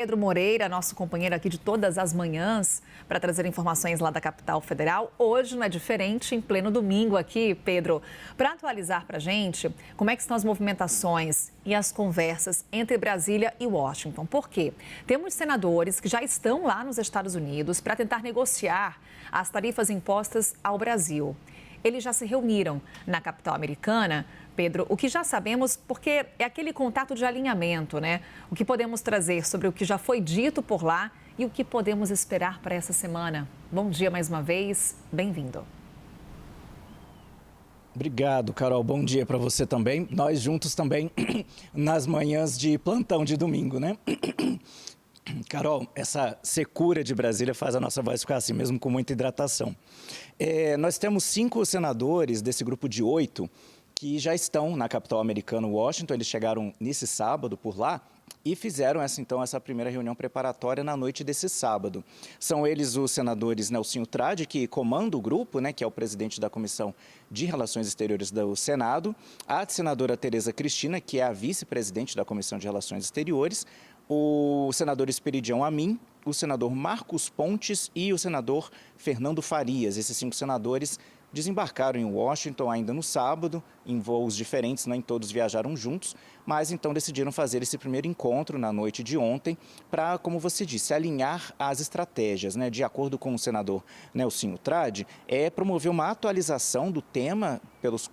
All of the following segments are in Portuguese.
Pedro Moreira, nosso companheiro aqui de todas as manhãs, para trazer informações lá da capital federal. Hoje não é diferente, em pleno domingo aqui, Pedro, para atualizar para a gente como é que estão as movimentações e as conversas entre Brasília e Washington. Por quê? Temos senadores que já estão lá nos Estados Unidos para tentar negociar as tarifas impostas ao Brasil. Eles já se reuniram na capital americana, Pedro, o que já sabemos, porque é aquele contato de alinhamento, né? O que podemos trazer sobre o que já foi dito por lá e o que podemos esperar para essa semana. Bom dia mais uma vez, bem-vindo. Obrigado, Carol. Bom dia para você também. Nós juntos também nas manhãs de plantão de domingo, né? Carol, essa secura de Brasília faz a nossa voz ficar assim, mesmo com muita hidratação. Nós temos 5 senadores desse grupo de 8 que já estão na capital americana, Washington. Eles chegaram nesse sábado por lá e fizeram essa primeira reunião preparatória na noite desse sábado. São eles os senadores Nelsinho Trade, que comanda o grupo, né, que é o presidente da Comissão de Relações Exteriores do Senado, a senadora Tereza Cristina, que é a vice-presidente da Comissão de Relações Exteriores, o senador Esperidião Amin, o senador Marcos Pontes e o senador Fernando Farias. Esses 5 senadores desembarcaram em Washington ainda no sábado, em voos diferentes, nem todos viajaram juntos, mas então decidiram fazer esse primeiro encontro na noite de ontem para, como você disse, alinhar as estratégias, né? De acordo com o senador Nelsinho Trade, promover uma atualização do tema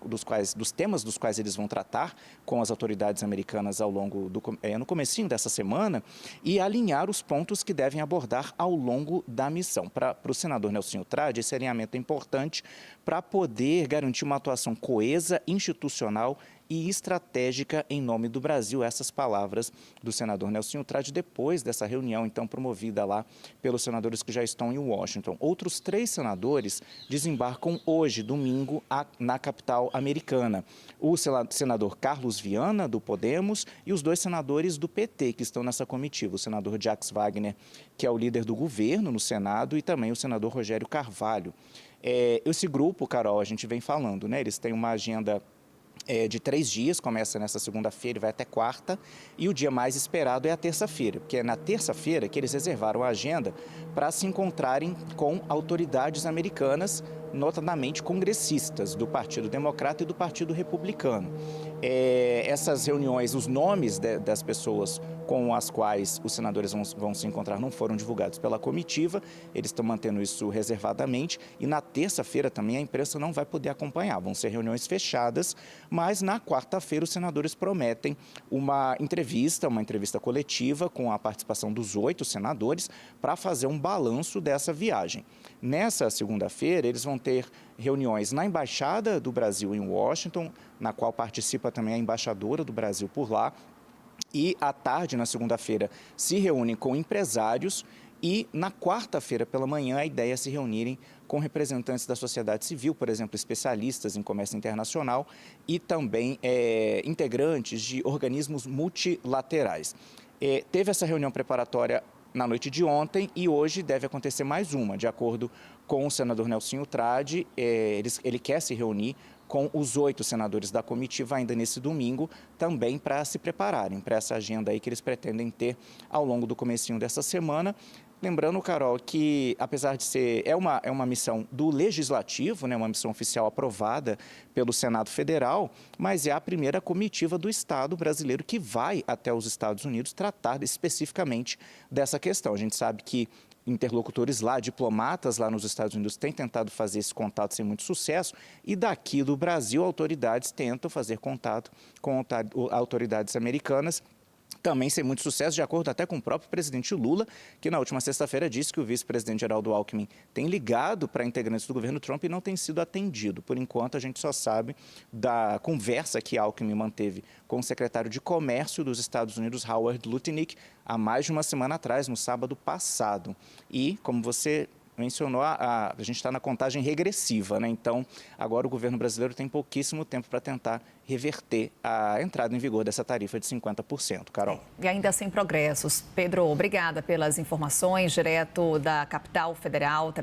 dos temas dos quais eles vão tratar com as autoridades americanas ao longo no comecinho dessa semana e alinhar os pontos que devem abordar ao longo da missão. Para o senador Nelsinho Trade, esse alinhamento é importante para poder garantir uma atuação coesa, institucional e estratégica em nome do Brasil. Essas palavras do senador Nelsinho Trade depois dessa reunião, então, promovida lá pelos senadores que já estão em Washington. Outros 3 senadores desembarcam hoje, domingo, na capital americana. O senador Carlos Viana, do Podemos, e os 2 senadores do PT, que estão nessa comitiva. O senador Jacques Wagner, que é o líder do governo no Senado, e também o senador Rogério Carvalho. Esse grupo, Carol, a gente vem falando, né? Eles têm uma agenda de 3 dias, começa nessa segunda-feira e vai até quarta, e o dia mais esperado é a terça-feira, porque é na terça-feira que eles reservaram a agenda para se encontrarem com autoridades americanas, notadamente congressistas do Partido Democrata e do Partido Republicano. Essas reuniões, os nomes das pessoas com as quais os senadores vão se encontrar não foram divulgados pela comitiva, eles estão mantendo isso reservadamente, e na terça-feira também a imprensa não vai poder acompanhar, vão ser reuniões fechadas, mas na quarta-feira os senadores prometem uma entrevista coletiva com a participação dos 8 senadores para fazer um balanço dessa viagem. Nessa segunda-feira eles vão ter reuniões na Embaixada do Brasil em Washington, na qual participa também a embaixadora do Brasil por lá, e à tarde, na segunda-feira, se reúnem com empresários e na quarta-feira pela manhã a ideia é se reunirem com representantes da sociedade civil, por exemplo, especialistas em comércio internacional e também integrantes de organismos multilaterais. Teve essa reunião preparatória na noite de ontem e hoje deve acontecer mais uma, de acordo com o senador Nelsinho Trade. Ele quer se reunir com os 8 senadores da comitiva ainda nesse domingo, também para se prepararem para essa agenda aí que eles pretendem ter ao longo do comecinho dessa semana. Lembrando, Carol, que apesar de ser uma missão do Legislativo, né, uma missão oficial aprovada pelo Senado Federal, mas é a primeira comitiva do Estado brasileiro que vai até os Estados Unidos tratar especificamente dessa questão. A gente sabe que interlocutores lá, diplomatas lá nos Estados Unidos têm tentado fazer esse contato sem muito sucesso e daqui do Brasil autoridades tentam fazer contato com autoridades americanas também sem muito sucesso, de acordo até com o próprio presidente Lula, que na última sexta-feira disse que o vice-presidente Geraldo Alckmin tem ligado para integrantes do governo Trump e não tem sido atendido. Por enquanto, a gente só sabe da conversa que Alckmin manteve com o secretário de Comércio dos Estados Unidos, Howard Lutnick, há mais de uma semana atrás, no sábado passado. E, como você mencionou, a gente está na contagem regressiva, né? Então, agora o governo brasileiro tem pouquíssimo tempo para tentar reverter a entrada em vigor dessa tarifa de 50%. Carol. E ainda sem progressos. Pedro, obrigada pelas informações, direto da capital federal.